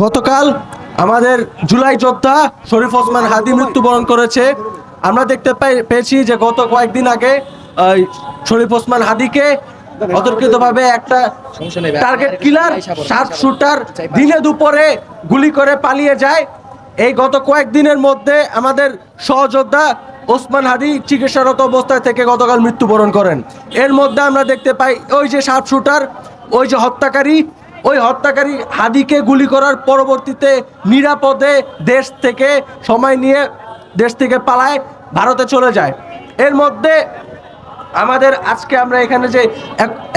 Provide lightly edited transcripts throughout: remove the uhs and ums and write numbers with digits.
গতকাল আমাদের জুলাই যোদ্ধা শরীফ ওসমান হাদি মৃত্যুবরণ করেছে। আমরা দেখতে পেয়েছি যে গত কয়েকদিন আগে শরীফ ওসমান হাদিকে অতর্কিতভাবে একটা টার্গেট কিলার শার্প শুটার দিনে দুপুরে গুলি করে পালিয়ে যায়। এই গত কয়েকদিনের মধ্যে আমাদের সহযোদ্ধা ওসমান হাদি চিকিৎসারত অবস্থায় থেকে গতকাল মৃত্যুবরণ করেন। এর মধ্যে আমরা দেখতে পাই ওই যে শার্প শুটার, ওই যে হত্যাকারী, ওই হত্যাকারী হাদিকে গুলি করার পরবর্তীতে নিরাপদে দেশ থেকে সময় নিয়ে দেশ থেকে পালায় ভারতে চলে যায়। এর মধ্যে আমাদের আজকে আমরা এখানে যে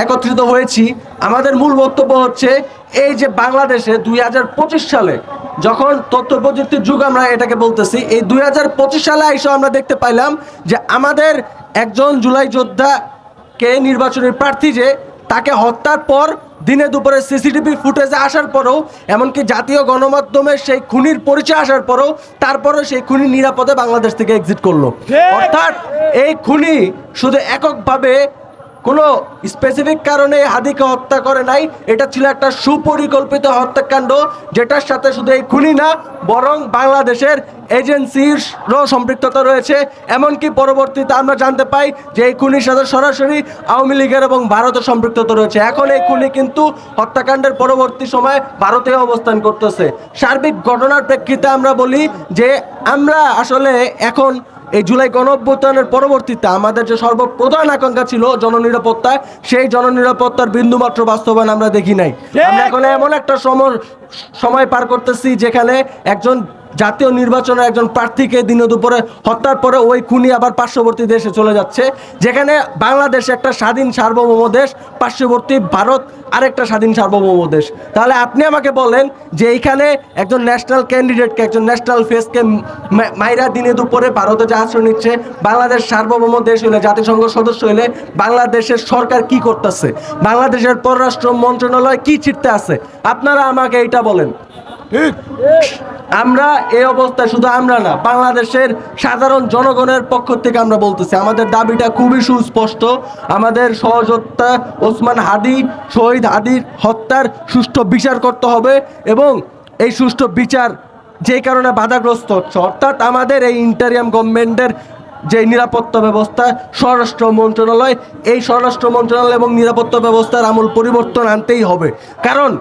একত্রিত হয়েছি, আমাদের মূল বক্তব্য হচ্ছে এই যে বাংলাদেশে 2025 সালে যখন তথ্য প্রযুক্তির যুগ আমরা এটাকে বলতেছি, এই 2025 সালে এসে আমরা দেখতে পাইলাম যে আমাদের একজন জুলাই যোদ্ধাকে নির্বাচনের প্রার্থী যে তাকে হত্যার পর দিনে দুপুরে সিসিটিভি ফুটেজে আসার পরেও, এমনকি জাতীয় গণমাধ্যমে সেই খুনির পরিচয় আসার পরেও, তারপরেও সেই খুনি নিরাপদে বাংলাদেশ থেকে এক্সিট করলো। অর্থাৎ এই খুনি শুধু এককভাবে কোনো স্পেসিফিক কারণে হাদিকে হত্যা করে নাই, এটা ছিল একটা সুপরিকল্পিত হত্যাকাণ্ড, যেটার সাথে শুধু এই খুনি না বরং বাংলাদেশের এজেন্সিরও সম্পৃক্ততা রয়েছে। এমনকি পরবর্তীতে আমরা জানতে পাই যে এই খুনির সাথে সরাসরি আওয়ামী লীগের এবং ভারতের সম্পৃক্ততা রয়েছে। এখন এই খুনি কিন্তু হত্যাকাণ্ডের পরবর্তী সময়ে ভারতে অবস্থান করতেছে। সার্বিক ঘটনার প্রেক্ষিতে আমরা বলি যে আমরা আসলে এখন এই জুলাই গণঅভ্যুত্থানের পরবর্তীতে আমাদের যে সর্বপ্রধান আকাঙ্ক্ষা ছিল জননিরাপত্তা, সেই জননিরাপত্তার বিন্দুমাত্র বাস্তবায়ন আমরা দেখি নাই। আমরা এখন এমন একটা সময় পার করতেছি যেখানে একজন জাতীয় নির্বাচনের একজন প্রার্থীকে দিনে দুপুরে হত্যার পরে ওই খুনি আবার পার্শ্ববর্তী দেশে চলে যাচ্ছে, যেখানে বাংলাদেশ একটা স্বাধীন সার্বভৌম দেশ, পার্শ্ববর্তী ভারত আরেকটা স্বাধীন সার্বভৌম দেশ। তাহলে আপনি আমাকে বলেন যে এইখানে একজন ন্যাশনাল ক্যান্ডিডেটকে, একজন ন্যাশনাল ফেসকে মাইরা দিনে দুপুরে ভারতে যে আশ্রয় নিচ্ছে, বাংলাদেশ সার্বভৌম দেশ হইলে, জাতিসংঘ সদস্য হইলে বাংলাদেশের সরকার কি করতেছে, বাংলাদেশের পররাষ্ট্র মন্ত্রণালয় কি ছিটতে আছে? আপনারা আমাকে এইটা বলেন। আমরা এই অবস্থায় শুধু আমরা না, বাংলাদেশের সাধারণ জনগণের পক্ষ থেকে আমরা বলতেছি, আমাদের দাবিটা খুবই সুস্পষ্ট। আমাদের সহযোদ্ধা ওসমান হাদি, শহীদ হাদির হত্যার সুষ্ঠু বিচার করতে হবে এবং এই সুষ্ঠু বিচার যে কারণে বাধাগ্রস্ত হচ্ছে, অর্থাৎ আমাদের এই ইন্টারিয়াম গভর্নমেন্টের যে নিরাপত্তা ব্যবস্থা, স্বরাষ্ট্র মন্ত্রণালয়, এই স্বরাষ্ট্র মন্ত্রণালয় এবং নিরাপত্তা ব্যবস্থার আমূল পরিবর্তন আনতেই হবে। কারণ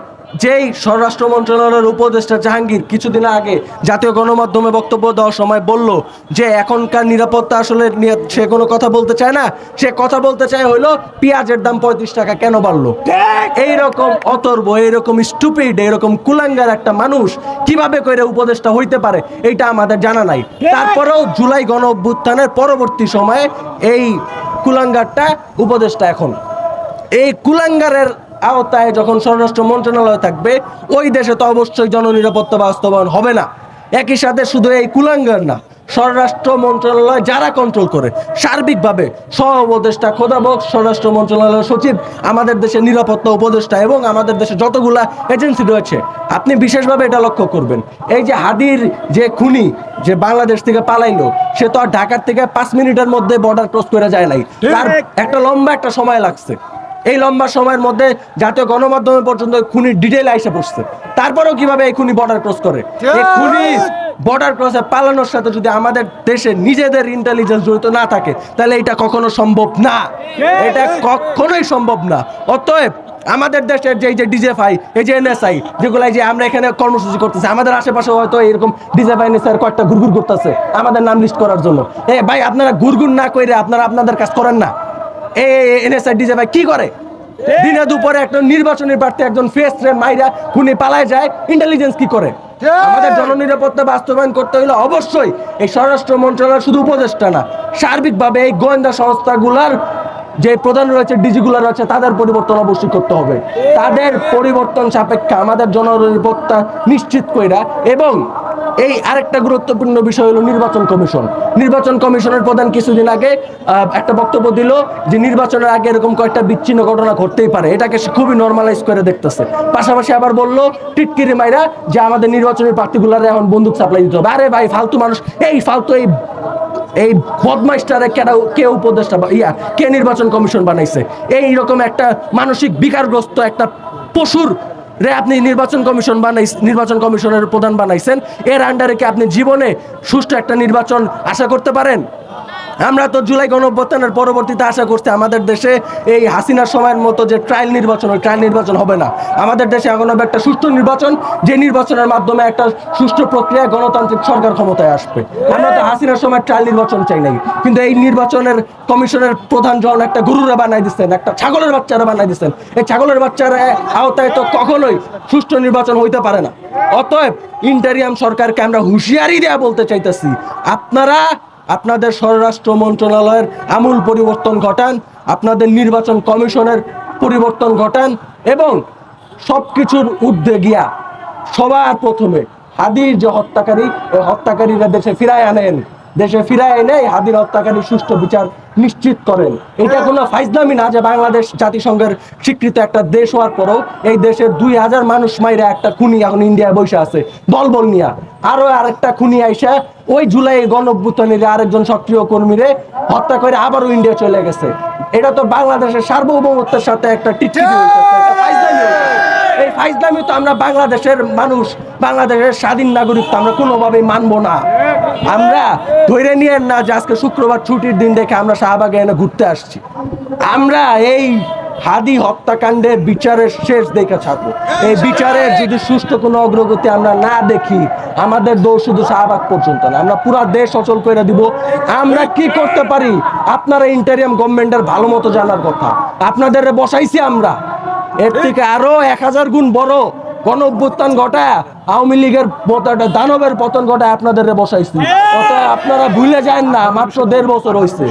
যেই স্বরাষ্ট্র মন্ত্রণালয়ের উপদেষ্টা জাহাঙ্গীর কিছুদিন আগে জাতীয় গণমাধ্যমে বক্তব্য দেওয়ার সময় বলল যে এখনকার নিরাপত্তা আসলে নিয়ে সে কোনো কথা বলতে চায় না, সে কথা বলতে চায় হইলো পেঁয়াজের দাম 35 টাকা কেন বাড়লো। এইরকম অতর্ব, এইরকম স্টুপিড, এইরকম কুলাঙ্গার একটা মানুষ কিভাবে করে উপদেষ্টা হইতে পারে এইটা আমাদের জানা নাই। তারপরেও জুলাই গণ অভ্যুত্থানের পরবর্তী সময়ে এই কুলাঙ্গারটা উপদেষ্টা। এখন এই কুলাঙ্গারের আওতায় যখন স্বরাষ্ট্র মন্ত্রণালয় থাকবে, ওই দেশে তো অবশ্যই জননিরাপত্তা বাস্তবায়ন হবে না। একই সাথে শুধু এই কুলাঙ্গার না, স্বরাষ্ট্র মন্ত্রণালয় যারা কন্ট্রোল করে সার্বিকভাবে, সহ উপদেষ্টা, খোদাবক, স্বরাষ্ট্র মন্ত্রণালয়ের সচিব, আমাদের দেশের নিরাপত্তা উপদেষ্টা এবং আমাদের দেশে যতগুলা এজেন্সি রয়েছে, আপনি বিশেষভাবে এটা লক্ষ্য করবেন। এই যে হাদির যে খুনি যে বাংলাদেশ থেকে পালাইলো, সে তো আর ঢাকার থেকে 5 মিনিটের মধ্যে বর্ডার ক্রস করে যায় নাই, তার একটা লম্বা একটা সময় লাগছে। এই লম্বা সময়ের মধ্যে জাতীয় গণমাধ্যমে পর্যন্ত খুনির ডিটেইল আইসা পড়ছে। তারপরেও কিভাবে এই খুনি বর্ডার ক্রস করে? এই খুনি বর্ডার ক্রসে পালানোর সাথে যদি আমাদের দেশে নিজেদের ইন্টেলিজেন্স জড়িত না থাকে, তাহলে এটা কখনো সম্ভব না, এটা কখনোই সম্ভব না। অতএব আমাদের দেশের যে ডিজেফাই, এই যে এনএসআই, যেগুলো যে আমরা এখানে কর্মসূচি করতেছি, আমাদের আশেপাশে হয়তো এরকম ডিজেফাই এনএসআই কয়েকটা ঘুরঘুর করতেছে আমাদের নাম লিস্ট করার জন্য। ভাই, আপনারা ঘুরঘুর না করে আপনারা আপনাদের কাজ করেন না। এনএসআই ডিজে ভাই কি করে? দিনে দুপুরে একটা নির্বাচনী প্রার্থী একজন ফেস রে মাইরা খুনি পালায় যায়, ইন্টেলিজেন্স কি করে? আমাদের জননিরাপত্তা বাস্তবায়ন করতে হলে অবশ্যই এই স্বরাষ্ট্র মন্ত্রণালয় শুধু উপদেষ্টা না, সার্বিকভাবে এই গোয়েন্দা সংস্থাগুলার যে প্রধান রয়েছে, ডিজিগুলো রয়েছে, তাদের পরিবর্তন অবশ্যই করতে হবে। তাদের পরিবর্তন সাপেক্ষে আমাদের জননিরাপত্তা নিশ্চিত কইরা। এবং এই আরেকটা গুরুত্বপূর্ণ বিষয় হলো নির্বাচন কমিশন। নির্বাচন কমিশনের প্রধান কিছুদিন আগে একটা বক্তব্য দিল যে নির্বাচনের আগে এরকম কয়েকটা বিচ্ছিন্ন ঘটনা ঘটতেই পারে, এটাকে খুবই নর্মালাইজ করে দেখতেছে। পাশাপাশি আবার বললো টিটকিরি মাইরা যে আমাদের নির্বাচনের প্রার্থীগুলার এখন বন্দুক সাপ্লাই দিতে হবে। আরে ভাই, ফালতু মানুষ, এই ফালতু এই বদমাইশটারে কে উপদেষ্টা কে নির্বাচন কমিশন বানাইছে? এইরকম একটা মানসিক বিকারগ্রস্ত একটা পশুর রে আপনি নির্বাচন কমিশনের প্রধান বানাইছেন, এর আন্ডারে কি আপনি জীবনে সুষ্ঠু একটা নির্বাচন আশা করতে পারেন? আমরা তো জুলাই গণঅভ্যুত্থানের পরবর্তীতে আশা করছি আমাদের দেশে এই হাসিনার সময়ের মতো যে ট্রায়াল নির্বাচন, ওই ট্রায়াল নির্বাচন হবে না। আমাদের দেশে এখন হবে একটা সুষ্ঠু নির্বাচন, যে নির্বাচনের মাধ্যমে একটা সুষ্ঠু প্রক্রিয়া গণতান্ত্রিক সরকার ক্ষমতায় আসবে। আমরা তো হাসিনার সময় ট্রায়াল নির্বাচন চাই নাই, কিন্তু এই নির্বাচনের কমিশনের প্রধান জন একটা গরুরা বানাই দিচ্ছেন, একটা ছাগলের বাচ্চারা বানাই দিচ্ছেন। এই ছাগলের বাচ্চার আওতায় তো কখনোই সুষ্ঠু নির্বাচন হইতে পারে না। অতএব ইন্টারিয়াম সরকারকে আমরা হুঁশিয়ারি দেয়া বলতে চাইতেছি, আপনারা আপনাদের স্বরাষ্ট্র মন্ত্রণালয়ের আমূল পরিবর্তন ঘটান, আপনাদের নির্বাচন কমিশনের পরিবর্তন ঘটান এবং সব কিছুর ঊর্ধ্বে গিয়া সবার প্রথমে হাদির যে হত্যাকারী, এই হত্যাকারীরা দেশে ফিরায় আনেন। দেশে ফিরায় এনে হাদির হত্যাকারী সুষ্ঠু বিচার নিশ্চিত করেন। এটা কোনো ফাইজলামি না যে বাংলাদেশ জাতিসংঘের স্বীকৃত একটা দেশ হওয়ার পরেও এই দেশের 2000 মানুষ মাইরা একটা খুনি এখন ইন্ডিয়ায় বসে আছে দলবল নিয়া। আরো আরেকটা খুনি আইসা ওই জুলাই গণঅভ্যুত্থানের আরেকজন সক্রিয় কর্মীরে হত্যা করে আবারও ইন্ডিয়া চলে গেছে। এটা তো বাংলাদেশের সার্বভৌমত্বের সাথে একটা টিটকিরি হইতেছে, একটা ফাইজলামি হইতেছে। এই ফাইজলামি তো আমরা বাংলাদেশের মানুষ, বাংলাদেশের স্বাধীন নাগরিক তো আমরা কোনোভাবেই মানবো না। আমরা ধরে নিয়েন না যে আজকে শুক্রবার ছুটির দিন দেখে আমরা শাহবাগে এনে ঘুরতে আসছি। আমরা এই হাদি হত্যাকাণ্ডের বিচারের শেষ দেখে থাকবো। এই বিচারের যদি সুষ্ঠু কোনো অগ্রগতি আমরা না দেখি, আমাদের দৌড় শুধু শাহবাগ পর্যন্ত না, আমরা পুরো দেশ অচল করে দিব। আমরা কি করতে পারি আপনারা ইন্টারিয়াম গভর্নমেন্টের ভালো মতো জানার কথা। আপনাদের বসাইছি আমরা, এর থেকে আরো 1000 গুণ বড় গণঅভ্যুত্থান ঘটায় আওয়ামী লীগের দানবের পতন ঘটায় আপনাদের বসাইছি। অতএব আপনারা ভুলে যান না, মাত্র 1.5 বছর হয়েছে।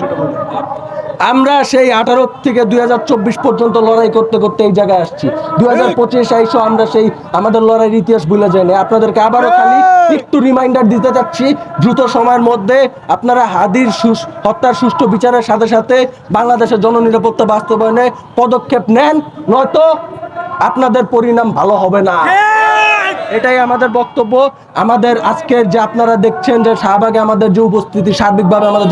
আমরা সেই 18 থেকে 2024 পর্যন্ত লড়াই করতে করতে এই জায়গায় আসছি। 2025 আইসো আমরা সেই আমাদের লড়াইয়ের ইতিহাস ভুলে যাইনি। আপনাদেরকে আবারও খালি একটু রিমাইন্ডার দিতে চাচ্ছি, দ্রুত সময়ের মধ্যে আপনারা হাদির হত্যার সুষ্ঠু বিচারের সাথে সাথে বাংলাদেশের জননিরাপত্তা বাস্তবায়নে পদক্ষেপ নেন, নয়তো আপনাদের পরিণাম ভালো হবে না। এটাই আমাদের বক্তব্য। আমাদের আজকের যে আপনারা দেখছেন যে শাহবাগে আমাদের যে উপস্থিতি, সার্বিকভাবে আমাদের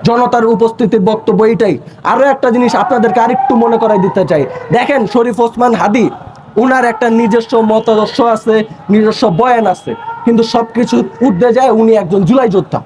জনতার উপস্থিতির বক্তব্য এইটাই। আরো একটা জিনিস আপনাদেরকে আরেকটু মনে করাই দিতে চাই, দেখেন শরীফ ওসমান হাদি, উনার একটা নিজস্ব মতাদর্শ আছে, নিজস্ব বয়ান আছে, কিন্তু সবকিছু উঠতে যায় উনি একজন জুলাই যোদ্ধা।